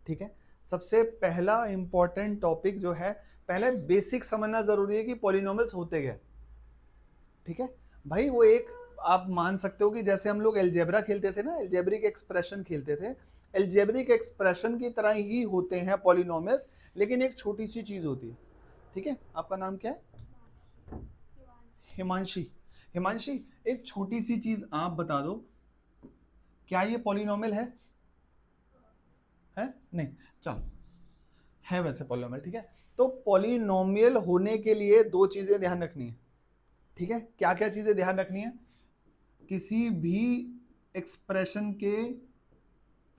ठीक है, सबसे पहला इंपॉर्टेंट टॉपिक जो है, पहले बेसिक समझना जरूरी है कि पॉलिनोमियल्स होते क्या। ठीक है भाई, वो एक आप मान सकते हो कि जैसे हम लोग एलजेब्रा खेलते थे ना, एलजेब्रिक एक्सप्रेशन खेलते थे, एलजेब्रिक एक्सप्रेशन की तरह ही होते हैं पॉलिनोमियल्स, लेकिन एक छोटी सी चीज होती है। ठीक है, आपका नाम क्या है? हिमांशी। हिमांशी, एक छोटी सी चीज आप बता दो, क्या ये पॉलिनोमियल है नहीं, चलो है वैसे पॉलिनोमियल। ठीक है, तो पॉलिनोमियल होने के लिए दो चीजें ध्यान रखनी है। ठीक है, क्या क्या चीजें ध्यान रखनी है? किसी भी एक्सप्रेशन के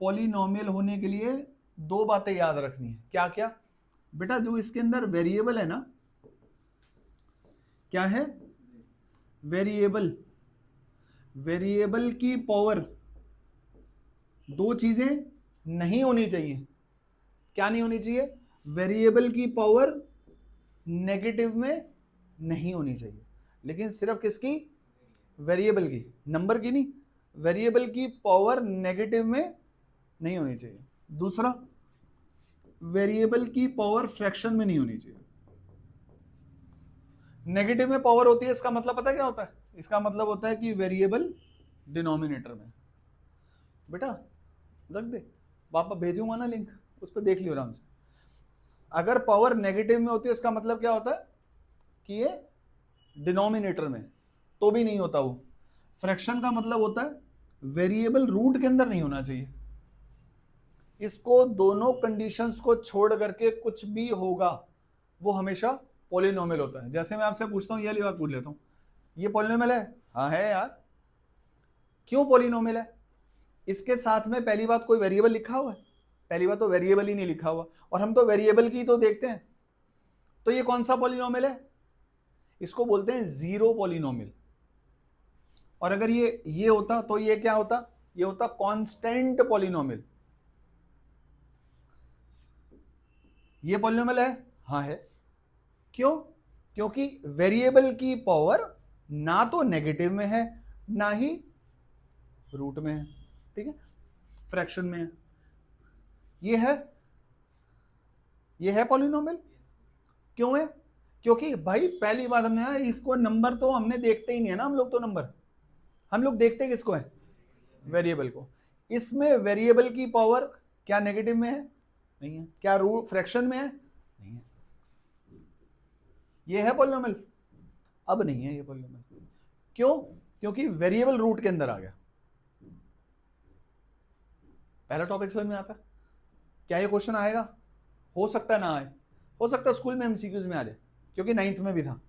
पॉलिनोमियल होने के लिए दो बातें याद रखनी है। क्या क्या बेटा? जो इसके अंदर वेरिएबल है ना, क्या है? वेरिएबल। वेरिएबल की पावर, दो चीजें नहीं होनी चाहिए। क्या नहीं होनी चाहिए? वेरिएबल की पावर नेगेटिव में नहीं होनी चाहिए। लेकिन सिर्फ किसकी? वेरिएबल की, नंबर की नहीं। वेरिएबल की पावर नेगेटिव में नहीं होनी चाहिए। दूसरा, वेरिएबल की पावर फ्रैक्शन में नहीं होनी चाहिए। नेगेटिव में पावर होती है, इसका मतलब पता है क्या होता है? इसका मतलब होता है कि वेरिएबल डिनोमिनेटर में। बेटा रख दे, पापा भेजूंगा ना लिंक, उस पर देख लियो आराम से। अगर पावर नेगेटिव में होती है, इसका मतलब क्या होता है कि ये डिनोमिनेटर में, तो भी नहीं होता वो। फ्रैक्शन का मतलब होता है वेरिएबल रूट के अंदर नहीं होना चाहिए। इसको दोनों कंडीशंस को छोड़ करके कुछ भी होगा वो हमेशा पॉलिनोमियल होता है। जैसे मैं आपसे पूछता हूं, ये वाली बात पूछ लेता हूं, ये पॉलिनोमियल है? हाँ है यार। क्यों पॉलिनोमियल है? इसके साथ में पहली बात कोई वेरिएबल लिखा हुआ है? पहली बात तो वेरिएबल ही नहीं लिखा हुआ, और हम तो वेरिएबल की तो देखते हैं। तो ये कौन सा पॉलिनोमियल है? इसको बोलते हैं जीरो पॉलिनोमियल। और अगर ये होता तो ये क्या होता? ये होता कांस्टेंट पॉलिनोमियल। ये पॉलिनोमियल है? हाँ है। क्यों? क्योंकि वेरिएबल की पावर ना तो नेगेटिव में है, ना ही रूट में है। ठीक है, फ्रैक्शन में है। ये है पॉलिनोमियल। क्यों है? क्योंकि भाई पहली बात हमने, इसको नंबर तो हमने देखते ही नहीं है ना, हम लोग तो नंबर, हम लोग देखते किसको है? वेरिएबल को। इसमें वेरिएबल की पावर क्या नेगेटिव में है? नहीं है। क्या रूट फ्रैक्शन में है? नहीं है। ये है पॉलिनोमियल? अब नहीं है ये पॉलिनोमियल। क्यों? क्योंकि वेरिएबल रूट के अंदर आ गया। पहला टॉपिक समझ में आता है? क्या ये क्वेश्चन आएगा? हो सकता है ना आए, हो सकता है स्कूल में एमसीक्यूज में आ जाए, क्योंकि 9th में भी था।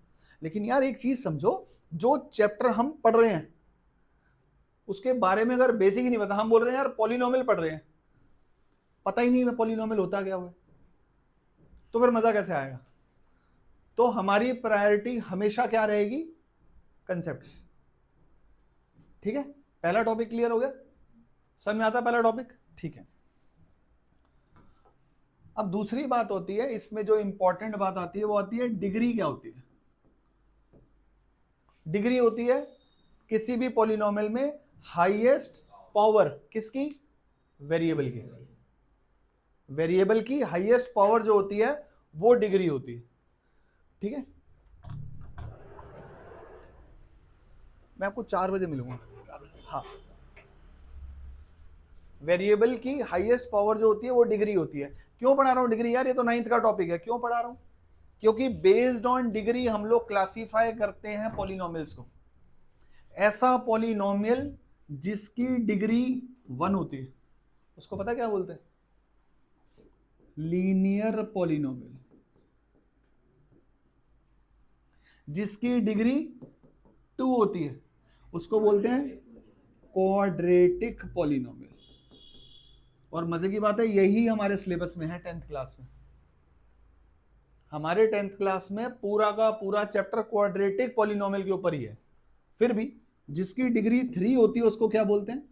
लेकिन यार एक चीज समझो, जो चैप्टर हम पढ़ रहे हैं उसके बारे में अगर बेसिक ही नहीं पता, हम बोल रहे हैं यार पॉलिनोमियल पढ़ रहे हैं, पता ही नहीं मैं पॉलिनोमियल होता क्या हुआ, तो फिर मजा कैसे आएगा? तो हमारी प्रायोरिटी हमेशा क्या रहेगी? कंसेप्ट्स। ठीक है, पहला टॉपिक क्लियर हो गया? समझ में आता है पहला टॉपिक? ठीक है। अब दूसरी बात होती है इसमें, जो इंपॉर्टेंट बात आती है वो आती है डिग्री। क्या होती है? डिग्री होती है किसी भी पॉलिनोमियल में हाईएस्ट पावर किसकी? वेरिएबल की। वेरिएबल की हाईएस्ट पावर जो होती है वो डिग्री होती है। ठीक है, मैं आपको 4 बजे मिलूंगा। हाँ, वेरिएबल की हाईएस्ट पावर जो होती है वो डिग्री होती है। क्यों पढ़ा रहा हूं डिग्री यार? ये तो 9th का टॉपिक है। क्यों पढ़ा रहा हूं? क्योंकि बेस्ड ऑन डिग्री हम लोग क्लासिफाई करते हैं पॉलिनोमियल्स को। ऐसा पॉलिनोमियल जिसकी डिग्री 1 होती है उसको पता क्या बोलते हैं? Linear polynomial. जिसकी डिग्री 2 होती है उसको बोलते हैं क्वाड्रेटिक पॉलिनोमियल। और मजे की बात है यही हमारे सिलेबस में है 10th क्लास में। हमारे 10th क्लास में पूरा का पूरा चैप्टर क्वाड्रेटिक पॉलिनोमियल के ऊपर ही है। फिर भी जिसकी डिग्री 3 होती है उसको क्या बोलते हैं?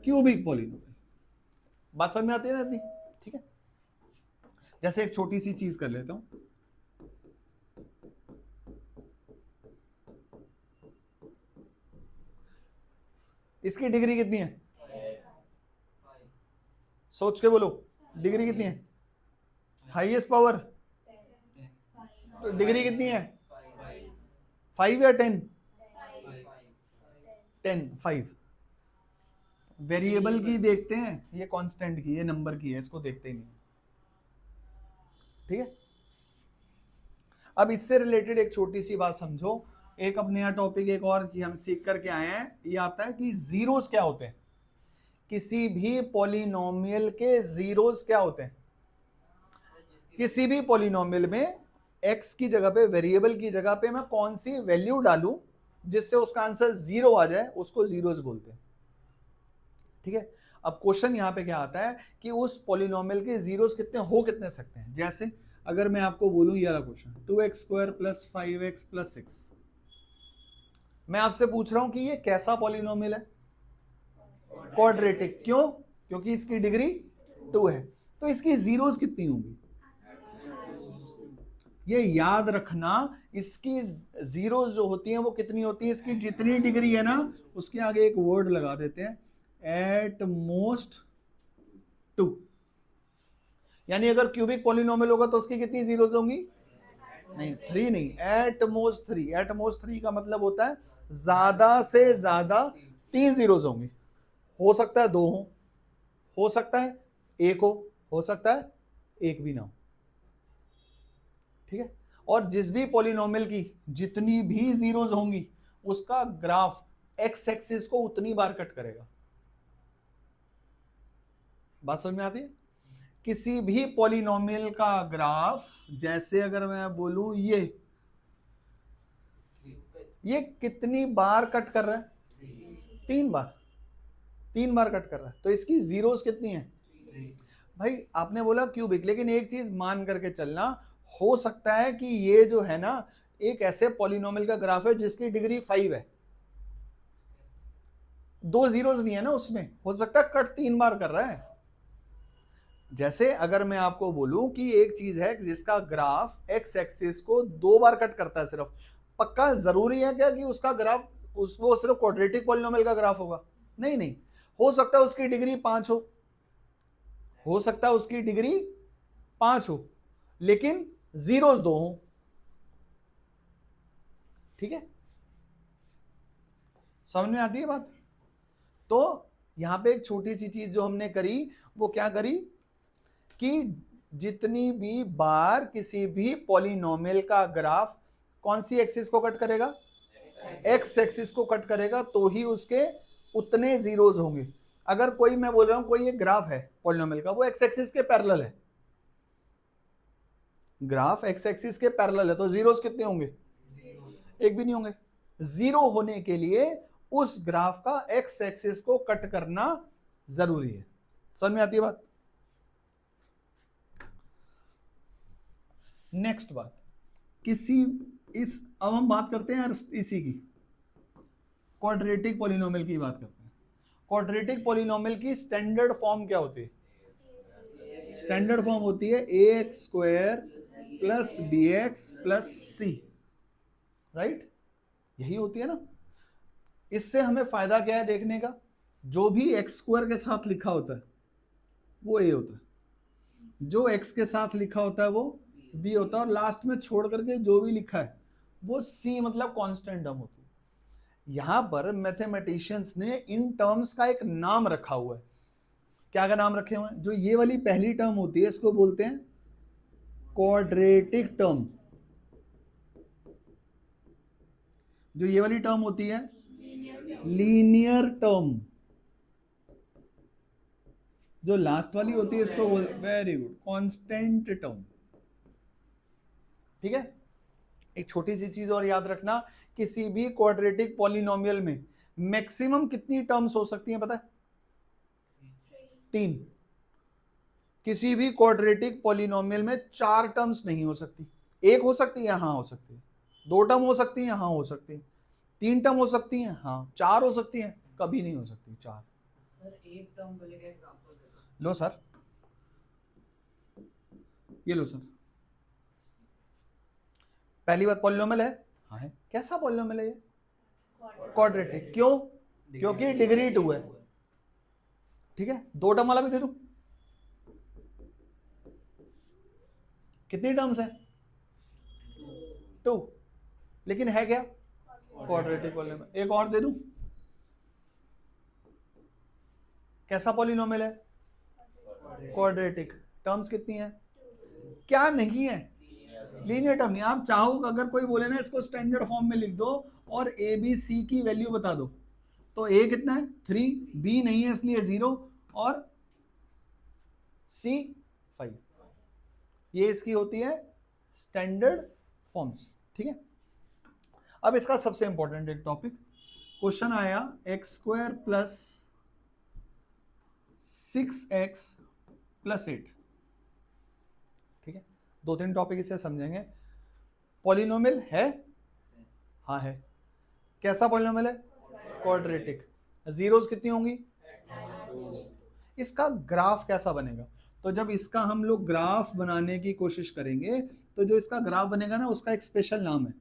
Cubic polynomial. बात समझ में आती है ना इतनी? ठीक है, जैसे एक छोटी सी चीज कर लेता हूं, इसकी डिग्री कितनी है? सोच के बोलो। डिग्री कितनी है? हाईएस्ट पावर डिग्री कितनी है? 5 या 10? 10, 5। वेरिएबल की देखते हैं, ये कांस्टेंट की, ये नंबर की है, इसको देखते ही नहीं। ठीक है, अब इससे रिलेटेड एक छोटी सी बात समझो। एक अब नया टॉपिक एक और हम सीख करके आए हैं, ये आता है कि जीरोस क्या होते हैं। किसी भी पॉलिनोमियल के जीरोस क्या होते हैं? किसी भी पॉलिनोमियल में x की जगह पे, वेरिएबल की जगह पे मैं कौन सी वैल्यू डालूं जिससे उसका आंसर 0 आ जाए, उसको जीरोस बोलते हैं। ठीक है, अब क्वेश्चन यहां पे क्या आता है कि उस पॉलिनोमियल के जीरोस कितने सकते हैं। जैसे अगर मैं आपको बोलूं ये वाला क्वेश्चन 2x² + 5x + 6, मैं आपसे पूछ रहा हूं कि ये कैसा पॉलिनोमियल है? क्वाड्रेटिक। क्यों? क्योंकि इसकी डिग्री 2 है। तो इसकी जीरोस कितनी होंगी? ये याद रखना, इसकी जीरोस जो होती हैं वो कितनी होती है? इसकी जितनी डिग्री है ना, उसके आगे एक वर्ड लगा देते हैं, एट मोस्ट 2। यानी अगर क्यूबिक पॉलिनोमियल होगा तो उसकी कितनी जीरोस होंगी? नहीं, 3 नहीं, एट मोस्ट 3। एट मोस्ट 3 का मतलब होता है ज्यादा से ज्यादा 3 जीरोस होंगी। हो सकता है 2 हो सकता है 1 हो सकता है 1 भी ना हो। ठीक है, और जिस भी पॉलिनोमियल की जितनी भी जीरोस होंगी उसका ग्राफ एक्स एक्सिस को उतनी बार कट करेगा। बात समझ में आती है? किसी भी पॉलिनोमियल का ग्राफ, जैसे अगर मैं बोलूं ये कितनी बार कट कर रहा है? 3 बार। 3 बार कट कर रहा है, तो इसकी जीरोस कितनी है? भाई आपने बोला क्यूबिक, लेकिन एक चीज मान करके चलना, हो सकता है कि ये जो है ना एक ऐसे पॉलिनोमियल का ग्राफ है जिसकी डिग्री 5 है, 2 जीरोस नहीं है ना उसमें, हो सकता है कट 3 बार कर रहा है। जैसे अगर मैं आपको बोलूं कि एक चीज है जिसका ग्राफ एक्स एक्सिस को 2 बार कट करता है सिर्फ, पक्का जरूरी है क्या कि उसका ग्राफ वो सिर्फ क्वाड्रेटिक पॉलिनोमियल का ग्राफ होगा? नहीं नहीं, हो सकता है उसकी डिग्री 5 हो सकता है उसकी डिग्री 5 हो, लेकिन जीरोस 2 हो। ठीक है, समझ में आती है बात? तो यहां पे एक छोटी सी चीज जो हमने करी, वो क्या करी कि जितनी भी बार किसी भी पॉलिनोमियल का ग्राफ कौन सी एक्सिस को कट करेगा? एक्स एक्सिस को कट करेगा, तो ही उसके उतने जीरोस होंगे। अगर कोई, मैं बोल रहा हूं कोई एक ग्राफ है पॉलिनोमियल का, वो एक्स एक्सिस के पैरेलल है, ग्राफ एक्स एक्सिस के पैरेलल है, तो जीरोस कितने होंगे? एक भी नहीं होंगे। जीरो होने के लिए उस ग्राफ का एक्स एक्सिस को कट करना जरूरी है। समझ में आती है बात? नेक्स्ट बात, अब हम बात करते हैं इसी की, क्वाड्रेटिक पॉलिनोमियल की बात करते हैं। क्वाड्रेटिक पॉलिनोमियल की स्टैंडर्ड फॉर्म क्या होती है? स्टैंडर्ड फॉर्म होती है ax² + bx + c, राइट? यही होती है ना। इससे हमें फायदा क्या है देखने का? जो भी x² के साथ लिखा होता है वो a होता है, जो x के साथ लिखा होता है वो b होता है, और लास्ट में छोड़ करके जो भी लिखा है वो c, मतलब कांस्टेंट टर्म होती है। यहां पर मैथमेटिशियंस ने इन टर्म्स का एक नाम रखा हुआ है। क्या का नाम रखे हुए हैं? जो ये वाली पहली टर्म होती है इसको बोलते हैं क्वाड्रेटिक टर्म। जो ये वाली टर्म होती है लीनियर टर्म। जो लास्ट वाली होती है इसको बोलते, वेरी गुड, कांस्टेंट टर्म। ठीक है, एक छोटी सी चीज और याद रखना, किसी भी क्वाड्रेटिक पॉलिनोमियल में मैक्सिमम कितनी टर्म्स हो सकती हैं पता है? 3। किसी भी क्वाड्रेटिक पॉलिनोमियल में 4 टर्म्स नहीं हो सकती। एक हो सकती है, हाँ हो सकती है। 2 टर्म हो सकती है, हाँ हो सकती है। 3 टर्म हो सकती है, हाँ। 4 हो सकती है, कभी नहीं हो सकती 4। सर एक टर्म बोले का एग्जांपल दे दो। लो सर, ये लो सर, पहली बात पॉलिनोमियल है, हाँ है। कैसा पॉलिनोमियल है ये? क्वाड्रेटिक। क्यों? क्योंकि डिग्री 2 है। ठीक है, 2 टर्म वाला भी दे दूं, कितनी टर्म्स है? 2, लेकिन है क्या? Quadratic polynomial. एक और दे दूं, कैसा पॉलिनोमियल है? क्वाड्रेटिक। टर्म्स कितनी है? क्या नहीं है? लीनियर टर्म नहीं। आप चाहो अगर कोई बोले ना इसको स्टैंडर्ड फॉर्म में लिख दो और ए बी सी की वैल्यू बता दो, तो ए कितना है? 3, बी नहीं है इसलिए 0 और सी 5। ये इसकी होती है स्टैंडर्ड फॉर्म्स। ठीक है, अब इसका सबसे इंपॉर्टेंट एक टॉपिक क्वेश्चन आया, x² प्लस 6x प्लस 8। ठीक है, 2-3 टॉपिक इससे समझेंगे। पॉलिनोमियल है? हाँ है। कैसा पॉलिनोमियल है? क्वाड्रेटिक। जीरोस कितनी होंगी? इसका ग्राफ कैसा बनेगा? तो जब इसका हम लोग ग्राफ बनाने की कोशिश करेंगे तो जो इसका ग्राफ बनेगा ना उसका एक स्पेशल नाम है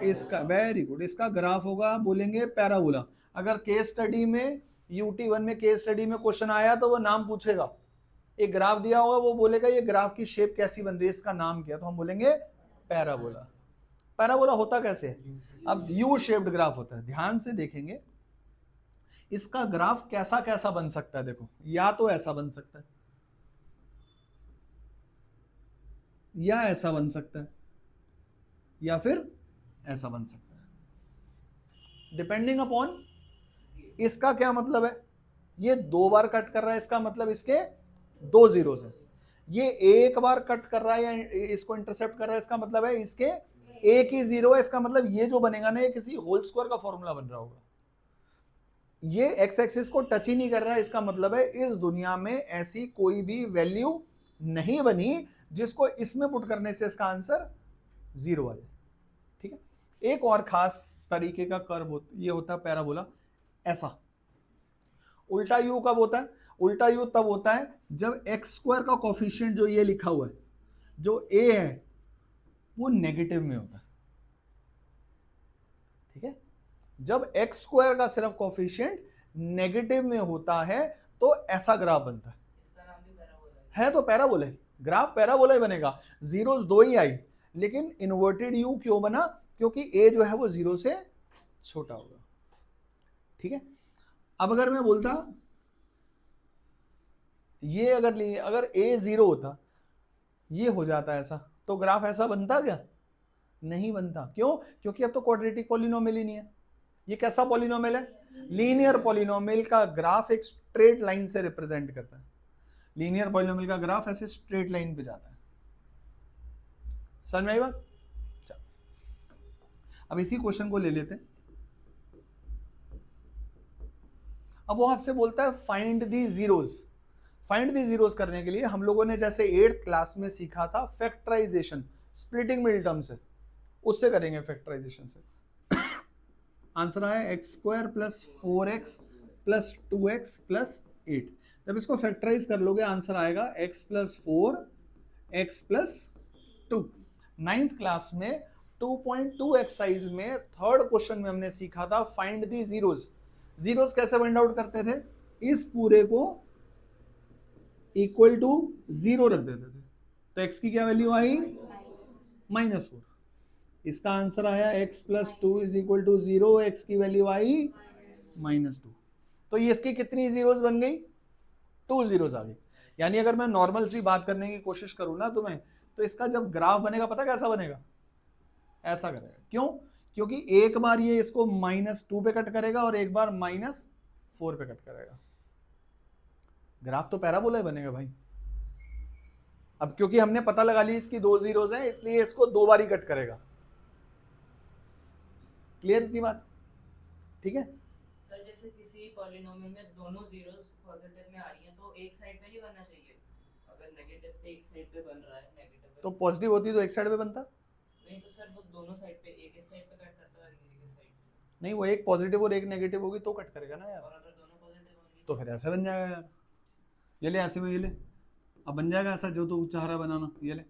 इसका। Very good. इसका ग्राफ होगा, बोलेंगे पैराबोला। अगर केस स्टडी में UT1 में केस स्टडी में क्वेश्चन आया तो वो नाम पूछेगा, एक ग्राफ दिया होगा, वो बोलेगा ये ग्राफ की शेप कैसी बन रही है, इसका नाम क्या? तो हम बोलेंगे पैराबोला। पैराबोला होता कैसे है? अब यू शेप्ड ग्राफ होता है। ध्यान से देखेंगे इसका ग्राफ कैसा कैसा बन सकता है। देखो, या तो ऐसा बन सकता है, या ऐसा बन सकता है, या फिर ऐसा बन सकता है, डिपेंडिंग अपॉन इसका क्या मतलब है। ये 2 बार कट कर रहा है, इसका मतलब इसके 2 जीरोस है। ये एक बार कट कर रहा है या इसको इंटरसेप्ट कर रहा है, इसका मतलब है इसके एक ही 0 है। इसका मतलब ये जो बनेगा ना, ये किसी होल स्क्वायर का फॉर्मूला बन रहा होगा। ये एक्स एक्सिस को टच ही नहीं कर रहा है, इसका मतलब है इस दुनिया में ऐसी कोई भी वैल्यू नहीं बनी जिसको इसमें पुट करने से इसका आंसर 0 आ जाए। ठीक है, एक और खास तरीके का कर्व ये होता है पैराबोला ऐसा। उल्टा यू कब होता है? उल्टा यू तब होता है जब x² का कोफिशिएंट जो ये लिखा हुआ है, जो a है, वो नेगेटिव में होता है। ठीक है, जब x² का सिर्फ कोफिशिएंट नेगेटिव में होता है तो ऐसा ग्राफ बनता है। इसका नाम भी पैराबोला है। तो पैराबोला है, ग्राफ पैराबोला ही बनेगा। जीरोस 2 ही आई, लेकिन इन्वर्टेड यू क्यों बना? क्योंकि a जो है वो 0 से छोटा होगा। ठीक है, अब अगर मैं बोलता ये अगर a 0 होता, ये हो जाता ऐसा, तो ग्राफ ऐसा बनता क्या? नहीं बनता। क्यों? क्योंकि अब तो क्वाड्रेटिक पॉलिनोमियल ही नहीं है। ये कैसा पॉलिनोमियल है? लीनियर पॉलिनोमियल का ग्राफ एक स्ट्रेट लाइन से रिप्रेजेंट करता है। लीनियर पॉलिनोमियल का ग्राफ ऐसे स्ट्रेट लाइन पे जाता है। समझ में आई बात? अब इसी क्वेश्चन को ले लेते हैं। अब वो आपसे बोलता है find the zeros. Find the zeros करने के लिए हम लोगों ने जैसे 8th क्लास में सीखा था फैक्टराइजेशन, स्प्लिटिंग मिडिल टर्म से, उससे करेंगे फैक्टराइजेशन से। आंसर आया x² plus 4x plus 2x plus 8। जब इसको फैक्टराइज कर लोगे आंसर आएगा x plus 4 x plus 2। 9th class में 2.2 एक्सरसाइज में 3rd क्वेश्चन में हमने सीखा था फाइंड दी जीरोस। जीरोस कैसे फाइंड आउट करते थे? इस पूरे को इक्वल टू 0 रख देते थे, तो x की क्या वैल्यू आई? -4। इसका आंसर आया x plus 2 is equal to 0, x की वैल्यू आई -2। तो ये इसकी कितनी जीरोस बन गई? 2 जीरोस आ गई। यानी अगर मैं नॉर्मल सी बात करने की कोशिश करूं ना तुम्हें, तो इसका जब ग्राफ बनेगा पता कैसा बनेगा? ऐसा करेगा। क्यों? क्योंकि एक बार ये इसको -2 पे कट करेगा और एक बार -4 पे कट करेगा। ग्राफ तो पैराबोला ही बनेगा भाई। अब क्योंकि हमने पता लगा ली इसकी 2 जीरोस हैं, इसलिए इसको 2 बार ही कट करेगा। क्लियर इतनी बात? ठीक है सर, जैसे किसी पॉलिनोमियल में दोनों जीरोस पॉजिटिव में आ रही हैं तो एक साइड पे ही बनना चाहिए। अगर नेगेटिव पे एक साइड पे बन रहा है, नेगेटिव पे तो पॉजिटिव होती तो एक साइड पे बनता नहीं, तो सर वो दोनों साइड पे, एक इस साइड पे कट करता है, एक इस साइड पे। नहीं, वो एक पॉजिटिव और एक नेगेटिव होगी तो कट करेगा ना यार। और अगर दोनों पॉजिटिव होंगी तो फिर ऐसे बन जाएगा यार। ये ले ऐसे में, ये ले, अब बन जाएगा ऐसा जो तू चाह रहा है बनाना। ये ले,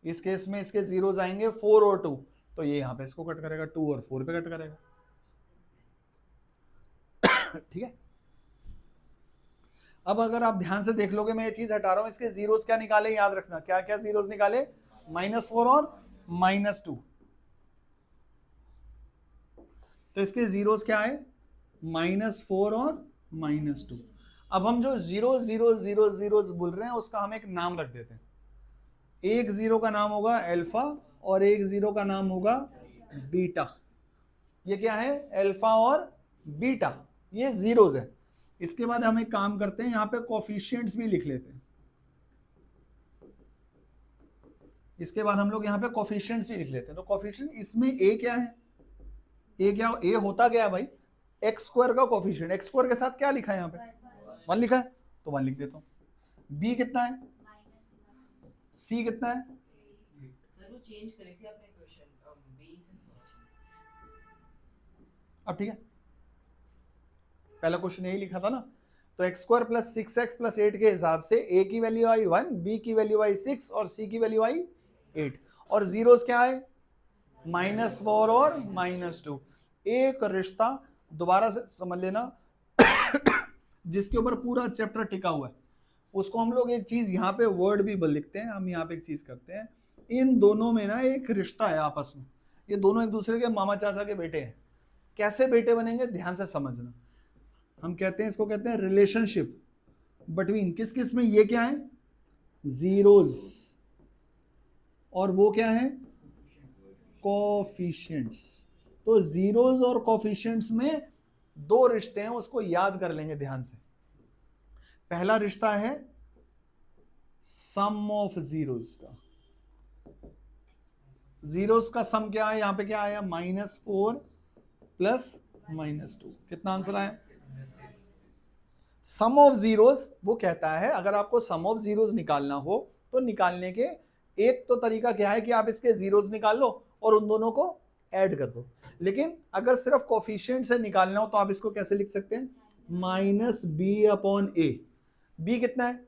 इस केस में इसके जीरोस आएंगे 4 और 2, तो ये यहाँ पे इसको कट करेगा, 2 और 4 पे कट करेगा। ठीक है, अब अगर आप ध्यान से देख लोगे, मैं ये चीज हटा रहा हूं, इसके जीरोस क्या निकाले याद रखना, क्या क्या जीरोस निकाले, -4 और -2। तो इसके जीरोस क्या है, -4 और -2। अब हम जो 0 0 0 0 बोल रहे हैं उसका हम एक नाम रख देते हैं। एक जीरो का नाम होगा अल्फा और एक जीरो का नाम होगा बीटा। ये क्या है, अल्फा और बीटा, ये जीरोस है। इसके बाद हम एक काम करते हैं, यहां पे कोफिशिएंट्स भी लिख लेते हैं। इसके बाद हम लोग यहां पे कोफिशिएंट्स भी लिख लेते हैं। तो कोफिशिएंट इसमें ए क्या है, ए क्या, ए होता क्या है भाई, एक्स स्क्वायर का कोफिशिएंट। एक्स स्क्वायर के साथ क्या लिखा है यहाँ पे, 1 लिखा है, तो 1 लिख देता हूं। बी कितना है, सी कितना है, सर वो चेंज करी थी आपने क्वेश्चन बी से अब ठीक है, पहला क्वेश्चन यही लिखा था ना। तो x square plus 6x plus 8 के हिसाब से ए की वैल्यू आई 1, बी की वैल्यू आई 6 और सी की वैल्यू आई 8। और जीरोस क्या है, -4 और -2। एक रिश्ता दोबारा से समझ लेना जिसके ऊपर पूरा चैप्टर टिका हुआ है, उसको हम लोग एक चीज यहाँ पे वर्ड भी लिखते हैं। हम यहाँ पे एक चीज करते हैं, इन दोनों में ना एक रिश्ता है आपस में, ये दोनों एक दूसरे के मामा चाचा के बेटे हैं। कैसे बेटे बनेंगे ध्यान से समझना। हम कहते हैं, इसको कहते हैं रिलेशनशिप बिटवीन किस किस में, ये क्या है, जीरोस, और वो क्या है, कोफिशिएंट्स। तो जीरोस और कोफिशिएंट्स में दो रिश्ते हैं, उसको याद कर लेंगे ध्यान से। पहला रिश्ता है सम ऑफ जीरोस का। जीरोस का सम क्या है, यहां पे क्या आया, -4 प्लस -2। कितना आंसर आया, सम ऑफ जीरोस वो कहता है अगर आपको सम ऑफ जीरोस निकालना हो तो निकालने के एक तो तरीका क्या है कि आप इसके जीरोस निकाल लो और उन दोनों को ऐड कर दो। लेकिन अगर सिर्फ कोफिशिएंट से निकालना हो तो आप इसको कैसे लिख सकते हैं, -b/a। b कितना है,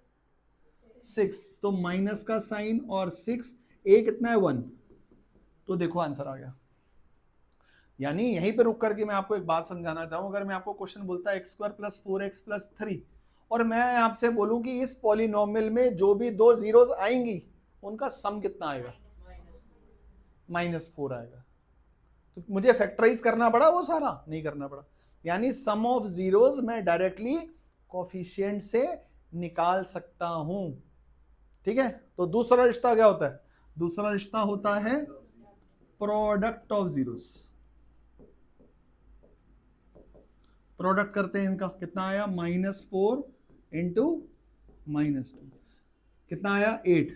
6, तो माइनस का साइन और 6, a कितना है, 1। तो देखो आंसर आ गया। यानी यहीं पे रुक करके मैं आपको एक बात समझाना चाहूं, अगर मैं आपको क्वेश्चन बोलता है x² + 4x + 3 और मैं आपसे बोलूं कि इस पॉलिनोमियल में जो भी दो जीरोस आएंगी उनका सम कितना आएगा, -4 आएगा। तो मुझे फैक्टराइज करना पड़ा, वो सारा नहीं करना पड़ा। यानी सम ऑफ जीरोस मैं डायरेक्टली कोफिशिएंट से निकाल सकता हूं। ठीक है, तो दूसरा रिश्ता क्या होता है, दूसरा रिश्ता होता है प्रोडक्ट ऑफ जीरोस। प्रोडक्ट करते हैं इनका, कितना आया, -4 × -2, कितना आया, 8।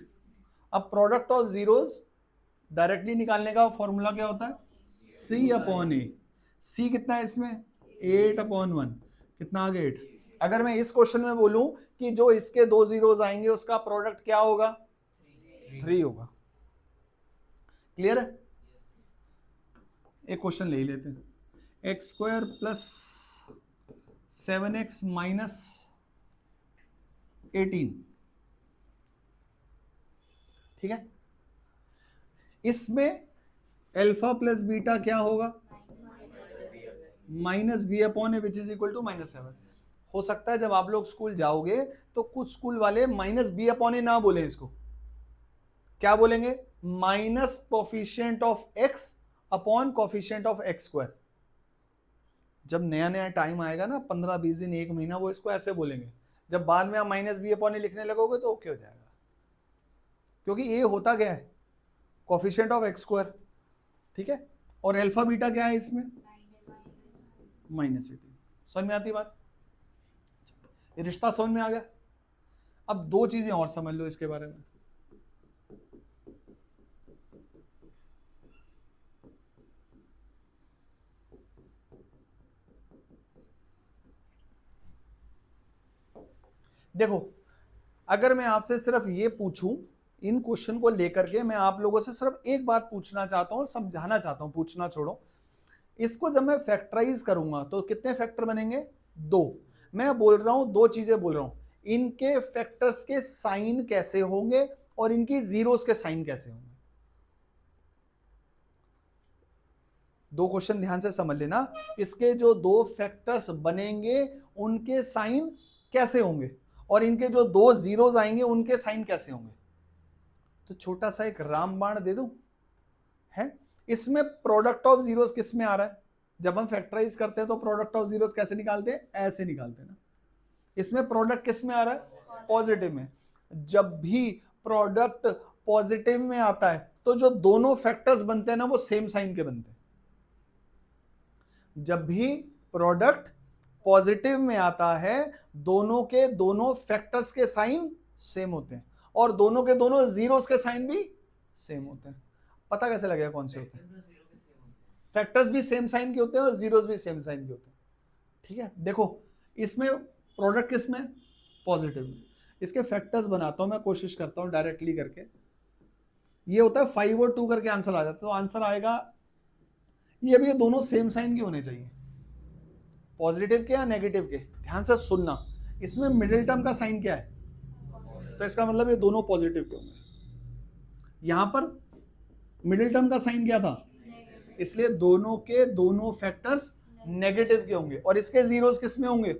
अब प्रोडक्ट ऑफ जीरोस डायरेक्टली निकालने का फॉर्मूला क्या होता है, C/A। C कितना है इसमें, 8/1, कितना आ गया, 8। अगर मैं इस क्वेश्चन में बोलूं कि जो इसके दो जीरोस आएंगे उसका प्रोडक्ट क्या होगा, 3 होगा। क्लियर है, एक क्वेश्चन ले ही लेते हैं, x² + 7x - 18। ठीक है, इसमें अल्फा प्लस बीटा क्या होगा, -b/a which is equal to -7। हो सकता है जब आप लोग स्कूल जाओगे तो कुछ स्कूल वाले -b/a ना बोले, इसको क्या बोलेंगे, minus coefficient of x upon coefficient of x²। जब नया नया टाइम आएगा ना, 15-20 दिन, 1 महीना, वो इसको ऐसे बोलेंगे। जब बाद में आप -b/a लिखने लगोगे तो ओके हो जाएगा, क्योंकि ये होता क्या है, कोफिशिएंट ऑफ x²। ठीक है, और अल्फा बीटा क्या है इसमें, -18। समझ में आती बात, ये रिश्ता समझ में आ गया। अब दो चीजें और समझ लो इसके बारे में। देखो, अगर मैं आपसे सिर्फ ये पूछूं, इन क्वेश्चन को लेकर के मैं आप लोगों से सिर्फ एक बात पूछना चाहता हूं और समझाना चाहता हूं, पूछना छोड़ो, इसको जब मैं फैक्टराइज करूंगा तो कितने फैक्टर बनेंगे, 2। मैं बोल रहा हूं, दो चीजें बोल रहा हूं, इनके फैक्टर्स के साइन कैसे होंगे और इनकी जीरोस के साइन कैसे होंगे। दो क्वेश्चन ध्यान से समझ लेना, इसके जो दो फैक्टर्स बनेंगे उनके साइन कैसे होंगे। और इनके जो दो जीरोस आएंगे उनके साइन कैसे होंगे। तो छोटा सा एक रामबाण दे दूं है। इसमें प्रोडक्ट ऑफ जीरोस किस में आ रहा है, जब हम फैक्टराइज करते हैं तो प्रोडक्ट ऑफ जीरोस कैसे निकालते हैं, ऐसे निकालते हैं ना। इसमें प्रोडक्ट किस में आ रहा है, पॉजिटिव में। जब भी प्रोडक्ट पॉजिटिव में आता है तो जो दोनों फैक्टर्स बनते हैं ना वो सेम साइन के बनते हैं। जब भी प्रोडक्ट पॉजिटिव में आता है दोनों के दोनों फैक्टर्स के साइन सेम होते हैं और दोनों के दोनों जीरोस के साइन भी सेम होते हैं। पता कैसे लगेगा कौन से होते हैं, फैक्टर्स भी सेम साइन के होते हैं और जीरोस भी सेम साइन के होते हैं। ठीक है, देखो इसमें प्रोडक्ट किस में, पॉजिटिव में। इसके फैक्टर्स बनाता हूं मैं, कोशिश करता हूं डायरेक्टली करके। ये होता है 5 और 2 करके आंसर आ जाता है। तो आंसर आएगा ये भी, ये दोनों सेम साइन के होने चाहिए, पॉजिटिव के या नेगेटिव के। ध्यान से सुनना, इसमें मिडिल टर्म का साइन क्या है, तो इसका मतलब ये दोनों पॉजिटिव के होंगे। यहां पर मिडिल टर्म का साइन क्या था, इसलिए दोनों के दोनों फैक्टर्स नेगेटिव के होंगे और इसके जीरोस किस में होंगे,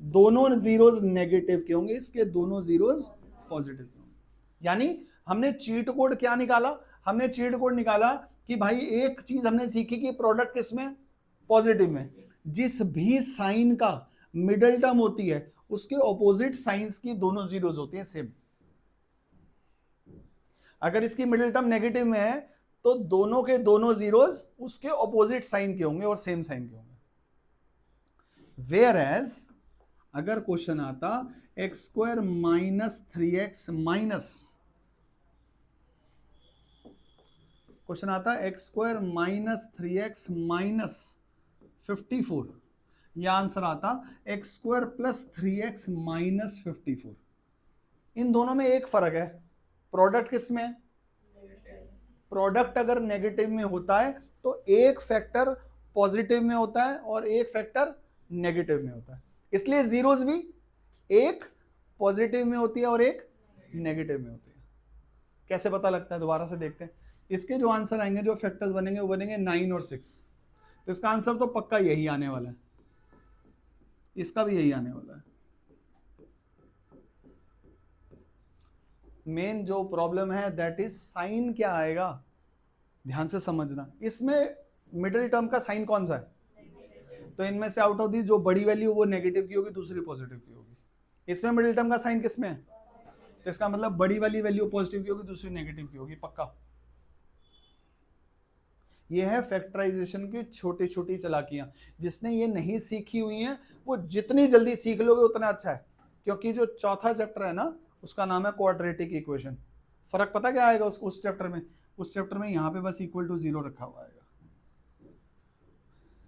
दोनों जीरोस नेगेटिव के होंगे, इसके दोनों जीरोस पॉजिटिव के होंगे। यानी हमने चीट कोड क्या निकाला, हमने चीट कोड निकाला कि भाई एक चीज हमने सीखी कि प्रोडक्ट किस में, पॉजिटिव में। जिस भी साइन का मिडिल टर्म होती है उसके ऑपोजिट साइंस की दोनों जीरोस होती हैं सेम। अगर इसकी मिडिल टर्म नेगेटिव में है तो दोनों के दोनों जीरोस उसके ऑपोजिट साइन के होंगे और सेम साइन के होंगे। वेयर एज अगर क्वेश्चन आता x square minus 3x minus, question आता है x square minus 3x minus 54, या आंसर आता x square plus 3x minus 54। इन दोनों में एक फर्क है, प्रोडक्ट किस में, प्रोडक्ट अगर नेगेटिव में होता है तो एक फैक्टर पॉजिटिव में होता है और एक फैक्टर नेगेटिव में होता है। इसलिए जीरोस भी एक पॉजिटिव में होती है और एक नेगेटिव में होती है। कैसे पता लगता है, दोबारा से देखते हैं। इसके जो आंसर आएंगे, जो फैक्टर्स बनेंगे वो बनेंगे 9 और 6। तो इसका आंसर तो पक्का यही आने वाला है, इसका भी यही आने वाला है। मेन जो प्रॉब्लम है दैट इज साइन क्या आएगा, ध्यान से समझना। इसमें मिडिल टर्म का साइन कौन सा है, तो इनमें से आउट ऑफ दी जो बड़ी वैल्यू वो नेगेटिव की होगी, दूसरी पॉजिटिव की होगी। इसमें मिडिल टर्म का साइन किस में है, तो इसका मतलब बड़ी वाली वैल्यू पॉजिटिव की होगी, दूसरी नेगेटिव की होगी, पक्का। ये है फैक्टराइजेशन की छोटी छोटी चालाकियां। जिसने ये नहीं सीखी हुई हैं वो जितनी जल्दी सीख लोगे उतना अच्छा है, क्योंकि जो चौथा चैप्टर है ना उसका नाम है क्वाड्रेटिक इक्वेशन। फर्क पता क्या आएगा उस चैप्टर में, उस चैप्टर में यहाँ पे बस इक्वल टू 0 रखा हुआ आएगा।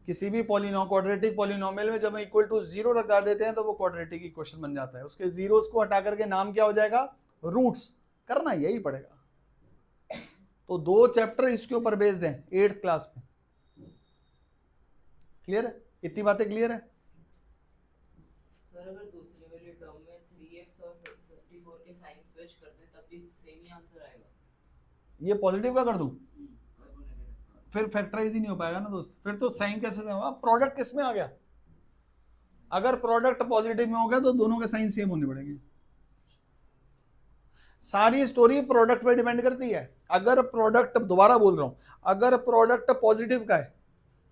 किसी भी क्वाड्रेटिक पॉलिनोमियल में जब हम इक्वल टू 0 लगा देते हैं तो वो क्वाड्रेटिक इक्वेशन बन जाता है। उसके जीरोस को हटा करके नाम क्या हो जाएगा, रूट्स। करना यही पड़ेगा। तो 2 चैप्टर इसके ऊपर बेस्ड हैं 8th क्लास में। क्लियर है, इतनी बातें क्लियर है। सर अगर दूसरी वाली टर्म में 3x और 54 के साइन स्विच करते हैं तब भी सेम ही आंसर आएगा। ये पॉजिटिव का कर दूं, फिर फैक्टराइज ही नहीं हो पाएगा ना दोस्त। फिर तो साइन कैसे होगा, प्रोडक्ट किस में आ गया। अगर प्रोडक्ट पॉजिटिव में हो गया तो दोनों के साइन सेम होने पड़ेंगे। सारी स्टोरी प्रोडक्ट पे डिपेंड करती है। अगर प्रोडक्ट, दोबारा बोल रहा हूं, अगर प्रोडक्ट पॉजिटिव का है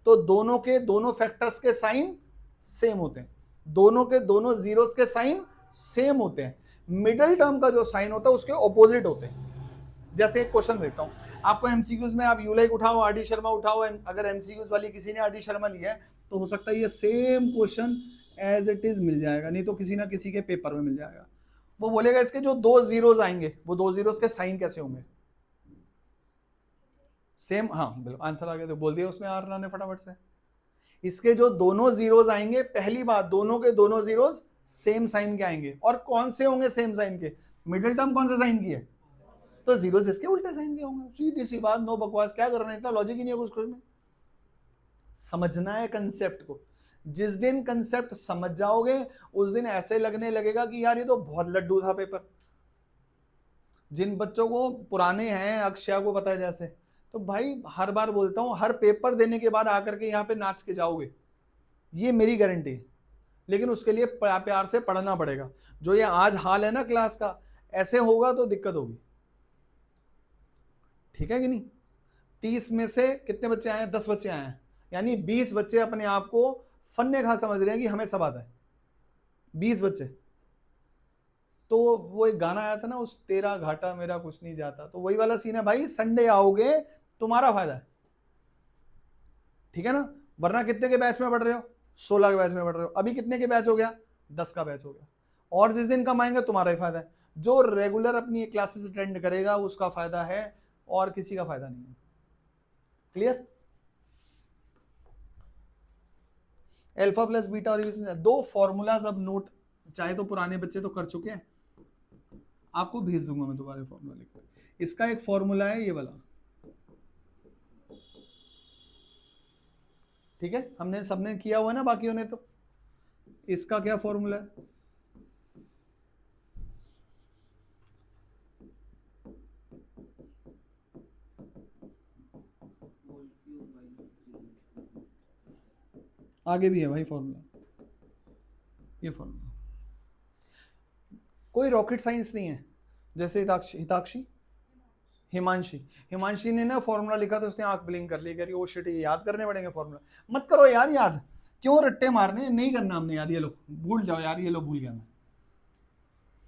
तो दोनों के दोनों फैक्टर्स के साइन सेम होते हैं, दोनों के दोनों जीरोस के साइन सेम होते हैं। मिडिल टर्म का जो साइन होता है उसके ऑपोजिट होते हैं। जैसे एक क्वेश्चन देता हूं आपको एमसीक्यूज में, आप यूलाइक उठाओ, आर डी शर्मा उठाओ। अगर एमसीक्यूज वाली किसी ने आर डी शर्मा लिया है तो हो सकता है ये same question as it is मिल जाएगा, नहीं तो किसी ना किसी के पेपर में मिल जाएगा। वो बोलेगा इसके जो 2 जीरोस आएंगे वो 2 जीरोस के साइन कैसे होंगे, सेम। हाँ बिल्कुल, आंसर आ गया, तो बोल दिया उसने आर ने फटाफट से। इसके जो दोनों जीरोस आएंगे, पहली बात दोनों के दोनों जीरोस सेम साइन के आएंगे। और कौन से होंगे सेम साइन के, मिडिल टर्म कौन से साइन की है, तो जीरोस इसके उल्टे साइन के होंगे। सीधी सी बात, नो बकवास। क्या करना है, इतना लॉजिक ही नहीं है उसको में। समझना है कंसेप्ट को। जिस दिन कंसेप्ट समझ जाओगे उस दिन ऐसे लगने लगेगा कि यार ये तो बहुत लड्डू था पेपर। जिन बच्चों को पुराने हैं, अक्षय को पता है जैसे, तो भाई हर बार बोलता हूं, हर पेपर देने के बाद आकर के यहाँ पे नाच के जाओगे, ये मेरी गारंटी है। लेकिन उसके लिए प्यार से पढ़ना पड़ेगा। जो ये आज हाल है ना क्लास का, ऐसे होगा तो दिक्कत होगी, ठीक है कि नहीं। 30 में से कितने बच्चे आए हैं? 10 बच्चे आए हैं, यानी 20 बच्चे अपने आप को फन्ने खा समझ रहे हैं कि हमें सब आता है, 20 बच्चे। तो वो एक गाना आया था ना, उस तेरा घाटा मेरा कुछ नहीं जाता, तो वही वाला सीन है भाई, संडे आओगे तुम्हारा फायदा है, ठीक है ना। वरना कितने के बैच में पढ़ रहे हो? 16 के बैच में पढ़ रहे हो। अभी कितने के बैच हो गया? 10 का बैच हो गया। और जिस दिन कमाएंगे तुम्हारा ही फायदा है। जो रेगुलर अपनी क्लासेस अटेंड करेगा उसका फायदा है, और किसी का फायदा नहीं है। क्लियर? अल्फा प्लस बीटा और दो फॉर्मूलाज अब नोट, चाहे तो पुराने बच्चे तो कर चुके हैं, आपको भेज दूंगा मैं दोबारा फॉर्मूला लिखकर। इसका एक फॉर्मूला है ये वाला, ठीक है, हमने सबने किया हुआ ना बाकियों ने। तो इसका क्या फॉर्मूला है? आगे भी है भाई फॉर्मूला, ये फॉर्मूला कोई रॉकेट साइंस नहीं है। जैसे हिताक्षी हिमांशी ने ना फॉर्मूला लिखा तो उसने आंख ब्लिंक कर ली, कह रही ओ शिट, ये याद करने पड़ेंगे फॉर्मूला। मत करो यार याद, क्यों रट्टे मारने, नहीं करना हमने याद, ये लो भूल जाओ यार, ये लो भूल गया मैं।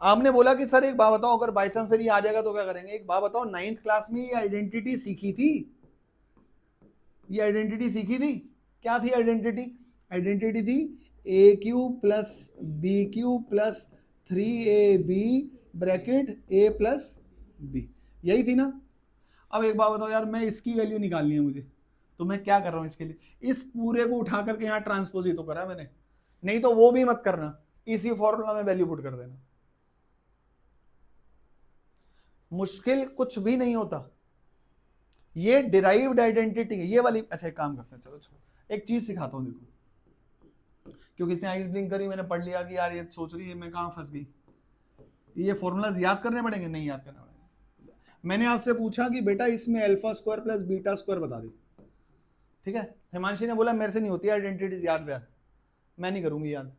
आपने बोला कि सर एक बात बताओ, अगर बाई चांस फिर ये आ जाएगा तो क्या करेंगे? एक बात बताओ, 9th क्लास में ये आइडेंटिटी सीखी थी, ये आइडेंटिटी सीखी थी। क्या थी आइडेंटिटी? आइडेंटिटी थी a cube plus b cube plus 3ab bracket a plus b, यही थी ना। अब एक बात बताओ यार, मैं इसकी वैल्यू निकालनी है मुझे, तो मैं क्या कर रहा हूं इसके लिए? इस पूरे को उठा करके यहां ट्रांसपोज ही तो करा मैंने, नहीं तो वो भी मत करना, इसी फॉर्मूला में वैल्यू पुट कर देना। मुश्किल कुछ भी नहीं होता, ये डिराइव्ड आइडेंटिटी है ये वाली। अच्छा एक काम करते हैं, चलो छोड़ो, एक चीज सिखाता हूं, देखो, क्योंकि इसने आइज ब्लिंक करी, मैंने पढ़ लिया कि यार ये सोच रही है मैं कहां फंस गई। ये फॉर्मूलाज याद करने पड़ेंगे? नहीं याद करने पड़ेंगे। मैंने आपसे पूछा कि बेटा इसमें alpha square plus beta square बता दे, ठीक है। हिमांशी ने बोला मेरे से नहीं होती आइडेंटिटीज याद व्याद, मैं नहीं करूंगी याद,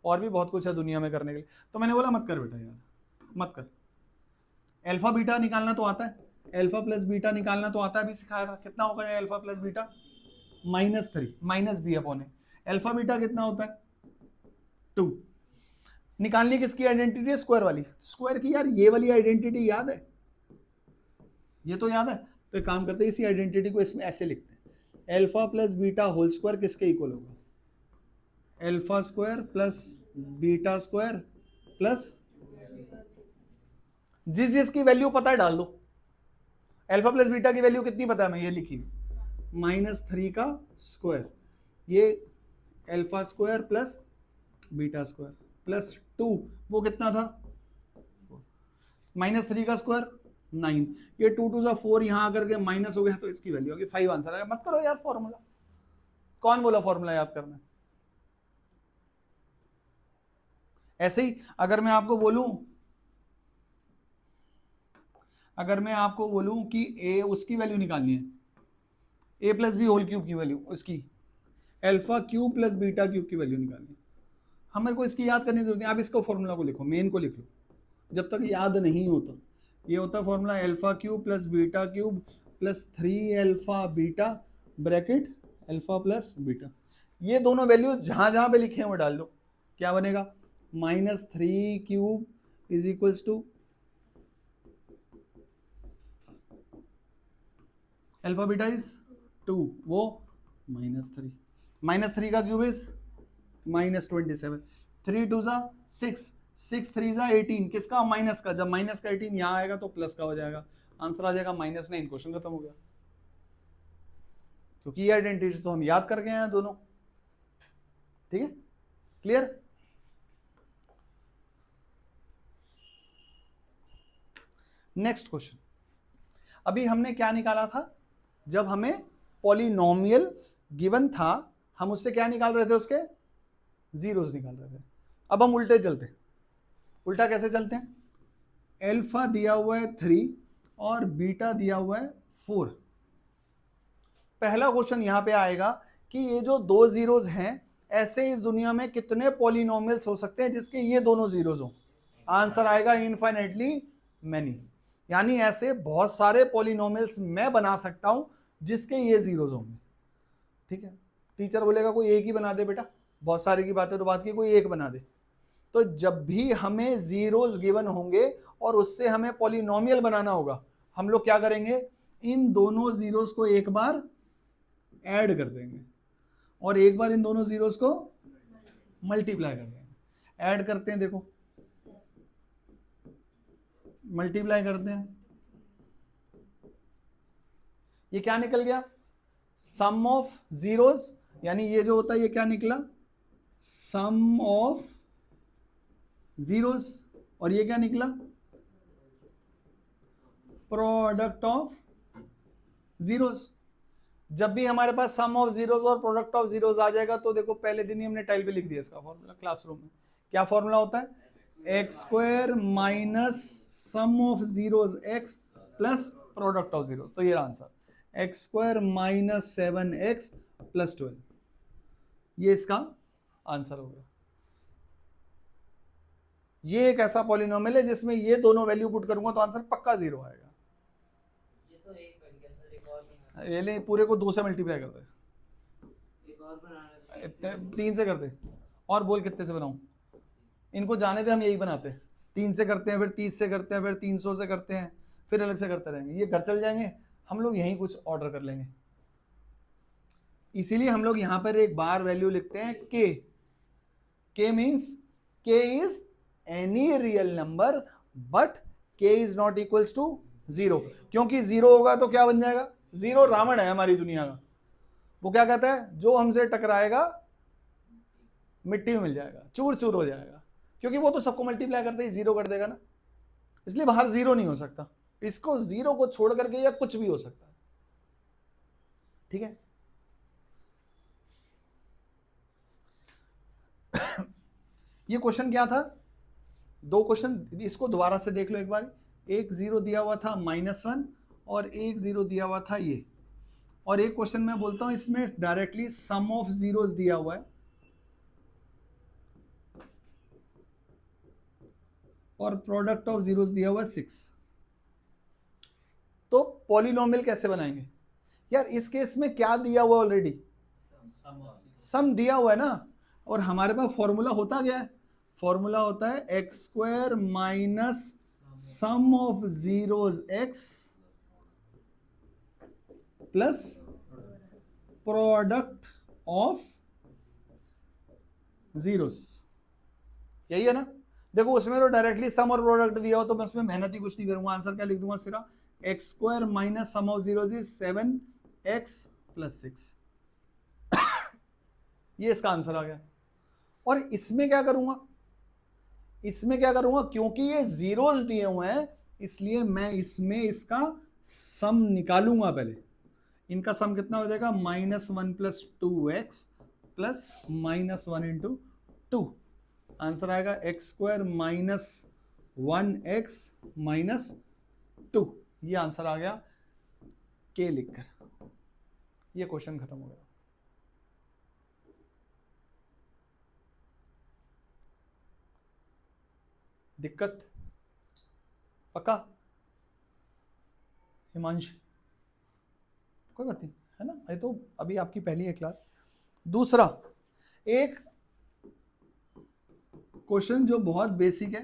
और भी बहुत कुछ है दुनिया में करने के लिए। तो मैंने बोला मत कर बेटा याद, मत कर। अल्फा बीटा निकालना तो आता है, अल्फा प्लस बीटा निकालना तो आता है, अभी सिखाया था। कितना होगा alpha plus beta? -3 minus b upon a. Alpha beta कितना होता है? 2। निकालनी किसकी आइडेंटिटी है? स्क्वायर वाली। स्क्वायर की यार ये वाली आइडेंटिटी याद है, ये तो याद है। तो एक काम करते हैं, इसी आइडेंटिटी को इसमें ऐसे लिखते हैं, alpha plus beta whole square किसके इक्वल होगा? Alpha square plus beta square plus जिस जिसकी वैल्यू पता है डाल दो। अल्फा प्लस बीटा की वैल्यू कितनी पता है? मैं ये लिखी -3 का स्क्वायर, ये alpha square plus beta square plus 2, वो कितना था? -3 का स्क्वायर 9, ये 2 2 4 यहां आकर के माइनस हो गया तो इसकी वैल्यू होगी 5 आंसर आएगा। मत करो यार फॉर्मूला, कौन बोला फॉर्मूला याद करना? ऐसे ही अगर मैं आपको बोलूं कि ए उसकी वैल्यू निकालनी है, ए प्लस बी होल क्यूब की वैल्यू, उसकी alpha cube plus beta cube की वैल्यू निकालनी है, हम मेरे को इसकी याद करने की जरूरत नहीं। आप इसको फॉर्मूला को लिखो, मेन को लिख लो, जब तक याद नहीं होता। ये होता है formula alpha cube plus beta cube plus 3 alpha beta bracket alpha plus beta. ये दोनों वैल्यू जहां जहां पे लिखे हैं वो डाल दो, क्या बनेगा? -3 cube is equals to alpha beta is 2, वो -3, -3 का क्यूब इज -27, 3 2 6, 6 3 18, किसका? माइनस का। जब माइनस का 18 यहां आएगा तो प्लस का हो जाएगा, आंसर आ जाएगा -9। क्वेश्चन खत्म हो गया, क्योंकि ये आइडेंटिटीज तो हम याद करके आए हैं दोनों, ठीक है। क्लियर? नेक्स्ट क्वेश्चन, अभी हमने क्या निकाला था? जब हमें पॉलिनोमियल गिवन था, हम उससे क्या निकाल रहे थे? उसके जीरोस निकाल रहे थे। अब हम उल्टे चलते हैं। उल्टा कैसे चलते हैं? अल्फा दिया हुआ है 3 और बीटा दिया हुआ है 4। पहला क्वेश्चन यहां पे आएगा कि ये जो दो जीरोस हैं ऐसे इस दुनिया में कितने पॉलिनोमियल्स हो सकते हैं जिसके ये दोनों जीरोस हो? आंसर आएगा इनफाइनाइटली मैनी। यानी ऐसे बहुत सारे पॉलिनोमियल्स मैं बना सकता हूं जिसके ये जीरोस होंगे। ठीक है, टीचर बोलेगा कोई एक ही बना दे बेटा, बहुत सारे की बातें तो बात की, कोई एक बना दे। तो जब भी हमें जीरोस गिवन होंगे और उससे हमें पॉलिनोमियल बनाना होगा, हम लोग क्या करेंगे, इन दोनों जीरोस को एक बार ऐड कर देंगे और एक बार इन दोनों जीरोस को मल्टीप्लाई कर देंगे। ऐड करते हैं, देखो मल्टीप्लाई करते हैं, ये क्या निकल गया, सम ऑफ जीरोस, यानी ये जो होता है ये क्या निकला, सम ऑफ जीरोस, और ये क्या निकला, प्रोडक्ट ऑफ जीरोस। जब भी हमारे पास सम ऑफ जीरोस और प्रोडक्ट ऑफ जीरोस आ जाएगा तो देखो पहले दिन ही हमने टाइल पे लिख दिया इसका फॉर्मूला क्लासरूम में। क्या फॉर्मूला होता है, x square minus sum of zeros x plus product of zeros. तो ये answer x square minus 7x plus 12, ये इसका आंसर होगा। ये एक ऐसा पॉलिनोमियल है जिसमें ये दोनों वैल्यू पुट करूंगा तो आंसर पक्का 0 आएगा। ये तो एक बन गया सर, एक और नहीं ये ले पूरे को 2 से मल्टीप्लाई कर दे, एक और बनाना है इतने 3 से कर दे, और बोल कितने से बनाऊं, इनको जाने दे, हम यही बनाते हैं, 3 से करते हैं, फिर 30 से करते हैं, फिर 300 से करते हैं, फिर अलग से करते रहेंगे, ये घर चल जाएंगे, हम लोग यहीं कुछ ऑर्डर कर लेंगे। इसीलिए हम लोग यहां पर एक बार वैल्यू लिखते हैं k, k means k is any real number but k is not equals to 0, क्योंकि 0 होगा तो क्या बन जाएगा, 0 रावण है हमारी दुनिया का, वो क्या कहता है, जो हमसे टकराएगा मिट्टी में मिल जाएगा, चूर चूर हो जाएगा, क्योंकि वो तो सबको मल्टीप्लाई करते ही 0 कर देगा ना, इसलिए बाहर 0 नहीं हो सकता, इसको 0 को छोड़ करके या कुछ भी हो सकता है। ठीक है, ये क्वेश्चन क्या था, 2 क्वेश्चन, इसको दोबारा से देख लो एक बार। एक 0 दिया हुआ था -1 और एक 0 दिया हुआ था ये, और एक क्वेश्चन मैं बोलता हूं इसमें डायरेक्टली सम ऑफ जीरोस दिया हुआ है और प्रोडक्ट ऑफ जीरोस दिया हुआ है 6। तो पॉलिनोमियल कैसे बनाएंगे यार, इस केस में क्या दिया हुआ ऑलरेडी, सम दिया हुआ है ना, और हमारे पास फॉर्मूला होता क्या है, फॉर्मूला होता है x square minus sum of zeros x plus product of zeros, यही है ना। देखो उसमें तो डायरेक्टली सम और प्रोडक्ट दिया हो तो मैं उसमें मेहनत ही कुछ नहीं करूंगा, आंसर क्या लिख दूंगा, सिर्फ x square minus sum of zeros is 7x plus 6, ये इसका आंसर आ गया। और इसमें क्या करूंगा, इसमें क्या करूंगा, क्योंकि ये जीरोस दिए हुए हैं इसलिए मैं इसमें इसका सम निकालूंगा पहले। इनका सम कितना हो जाएगा, -1 plus 2x plus -1 into 2, answer आएगा x square minus 1x minus 2, ये आंसर आ गया k लिखकर, ये क्वेश्चन खत्म हो गया। दिक्कत पक्का हिमांश, कोई बात नहीं है ना, ये तो अभी आपकी पहली है क्लास। दूसरा एक क्वेश्चन जो बहुत बेसिक है,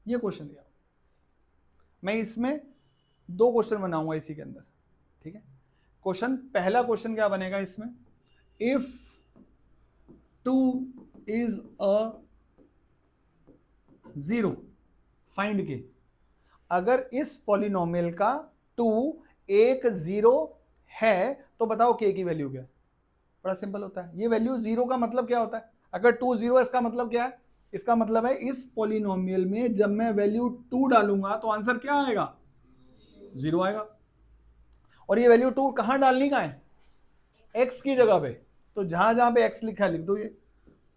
ये क्वेश्चन दिया, मैं इसमें 2 क्वेश्चन बनाऊंगा इसी के अंदर। ठीक है, क्वेश्चन, पहला क्वेश्चन क्या बनेगा इसमें, इफ 2 is a 0 फाइंड के, अगर इस पॉलिनोमियल का 2 एक 0 है तो बताओ k की वैल्यू क्या है। बड़ा सिंपल होता है, ये वैल्यू 0 का मतलब क्या होता है, अगर 2 0 है इसका मतलब क्या है, इसका मतलब है इस पॉलिनोमियल में जब मैं वैल्यू 2 डालूंगा तो आंसर क्या आएगा, 0 आएगा। और ये वैल्यू 2 कहां डालनी का है, x की जगह पे, तो जहां जहां पे x लिखा है लिख दो, ये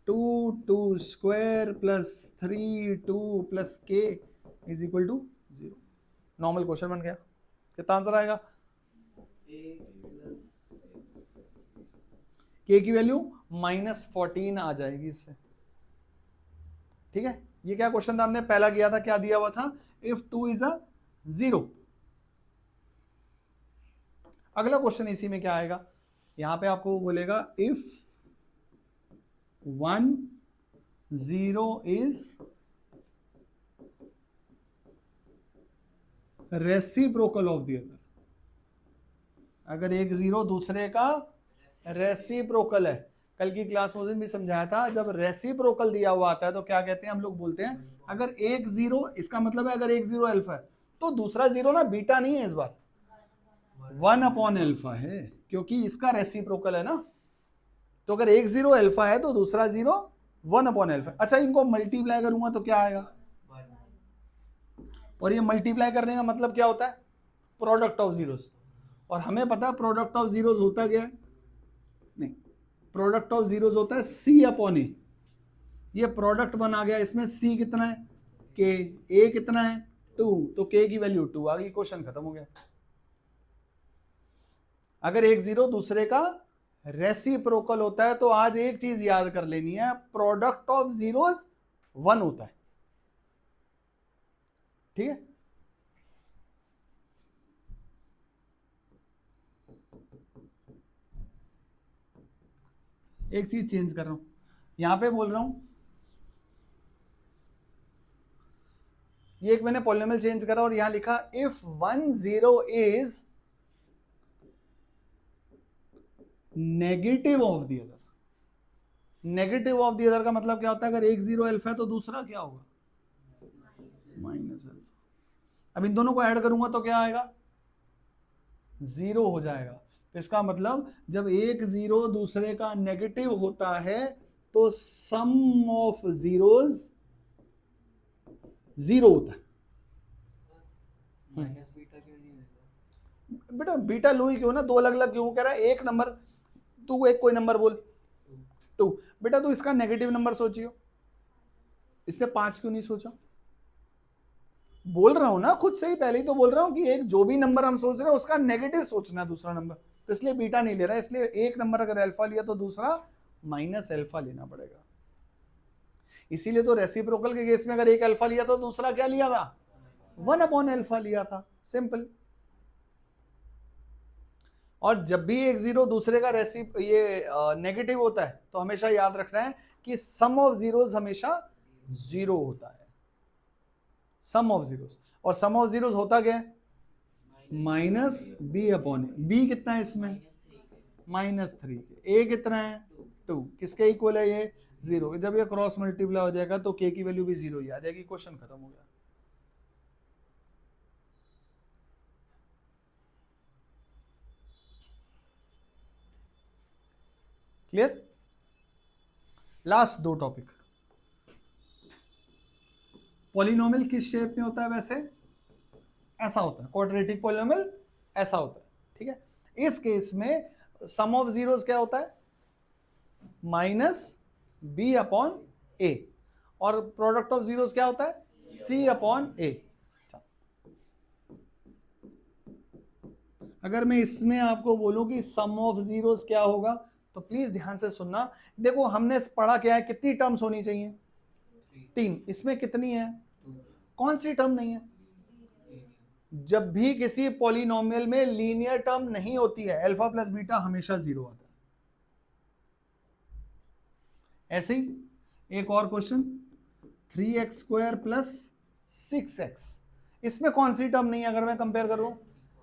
2 square plus 3 2 plus k is equal to 0। Normal question बन गया, कितना आंसर आएगा, के की वैल्यू -14 आ जाएगी इससे। ठीक है, ये क्या क्वेश्चन था हमने पहला किया था, क्या दिया हुआ था, इफ 2 इज अ 0। अगला क्वेश्चन इसी में क्या आएगा, यहां पे आपको वो बोलेगा if 1 0 is reciprocal of the other. अगर एक 0 दूसरे का रेसिप्रोकल है, कल की क्लास में भी समझाया था, जब रेसिप्रोकल दिया हुआ आता है तो क्या कहते हैं, हम लोग बोलते हैं अगर एक 0, इसका मतलब है अगर एक 0 अल्फा है तो दूसरा 0 ना बीटा नहीं है, इस बार 1/अल्फा है, क्योंकि इसका रेसिप्रोकल है ना। तो अगर एक 0 अल्फा है तो दूसरा 0 1/अल्फा। अच्छा, इनको मल्टीप्लाई करूंगा तो क्या आएगा, और ये मल्टीप्लाई करने का मतलब क्या होता है, प्रोडक्ट ऑफ जीरोस। और हमें पता है प्रोडक्ट ऑफ जीरोस होता क्या है, नहीं, प्रोडक्ट ऑफ जीरोस होता है C/A। ये प्रोडक्ट बना गया, इसमें C कितना है, K, A कितना है 2, तो K की वैल्यू 2 आ गई, क्वेश्चन खत्म हो गया। अगर एक 0 दूसरे का रेसिप्रोकल होता है तो आज एक चीज याद कर लेनी है, प्रोडक्ट ऑफ जीरोस 1 होता है। ठीक है, एक चीज चेंज कर रहा हूं, यहां पे बोल रहा हूं, ये एक मैंने पॉलिनोमियल चेंज करा और यहां लिखा if 1 0 is negative of the other. Negative of the other का मतलब क्या होता है, अगर एक 0 अल्फा है तो दूसरा क्या होगा, -अल्फा। अब इन दोनों को ऐड करूंगा तो क्या आएगा, 0 हो जाएगा। तो इसका मतलब जब एक 0 दूसरे का नेगेटिव होता है तो सम ऑफ जीरोस 0 होता है। माइनस बीटा क्यों नहीं होगा? बेटा बीटा लो ही क्यों ना, दो अलग अलग क्यों कह रहा है, एक नंबर, तू एक कोई नंबर बोल, 2। बेटा तू इसका नेगेटिव नंबर सोचियो, इसने 5 क्यों नहीं सोचा, बोल रहा हूं ना खुद से ही, पहले ही तो बोल रहा हूं कि एक जो भी नंबर हम सोच रहे हैं उसका नेगेटिव सोचना है दूसरा नंबर, तो इसलिए बीटा नहीं ले रहा है, इसलिए एक नंबर अगर अल्फा लिया तो दूसरा -अल्फा लेना पड़ेगा। इसीलिए तो रेसिप्रोकल के केस में अगर एक अल्फा लिया तो दूसरा क्या लिया था, 1/अल्फा लिया था, सिंपल। और जब भी एक 0 दूसरे का ये नेगेटिव होता है तो हमेशा याद रखना है कि सम ऑफ जीरोस हमेशा 0 होता है, सम ऑफ जीरोस। और सम ऑफ जीरोस होता क्या है, -b/a। b कितना है इसमें, -3, a कितना है 2, किसके इक्वल है ये 0। जब ये क्रॉस मल्टीप्लाई हो जाएगा तो k की वैल्यू भी 0 ही आ जाएगी, क्वेश्चन खत्म हो गया। क्लियर। लास्ट 2 टॉपिक, पॉलिनोमियल किस शेप में होता है, वैसे ऐसा होता है, क्वाड्रेटिक पॉलिनोमियल ऐसा होता है। ठीक है, इस केस में सम ऑफ जीरोस क्या होता है, -b/a, और प्रोडक्ट ऑफ जीरोस क्या होता है, c/a। अगर मैं इसमें आपको बोलूं कि सम ऑफ जीरोस क्या होगा तो प्लीज ध्यान से सुनना। देखो हमने पढ़ा क्या है, कितनी टर्म्स होनी चाहिए, 3, इसमें कितनी है, कौन सी टर्म नहीं है, जब भी किसी पॉलिनोमियल में लीनियर टर्म नहीं होती है अल्फा प्लस बीटा हमेशा 0 आता है। ऐसे ही एक और क्वेश्चन, 3x² + 6x, इसमें कौन सी टर्म नहीं है, अगर मैं कंपेयर करूं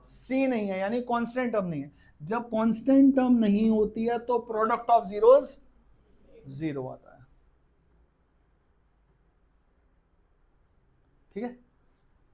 c नहीं है, यानी कांस्टेंट टर्म नहीं है। जब कांस्टेंट टर्म नहीं होती है तो प्रोडक्ट ऑफ जीरोस 0 आता है। ठीक है,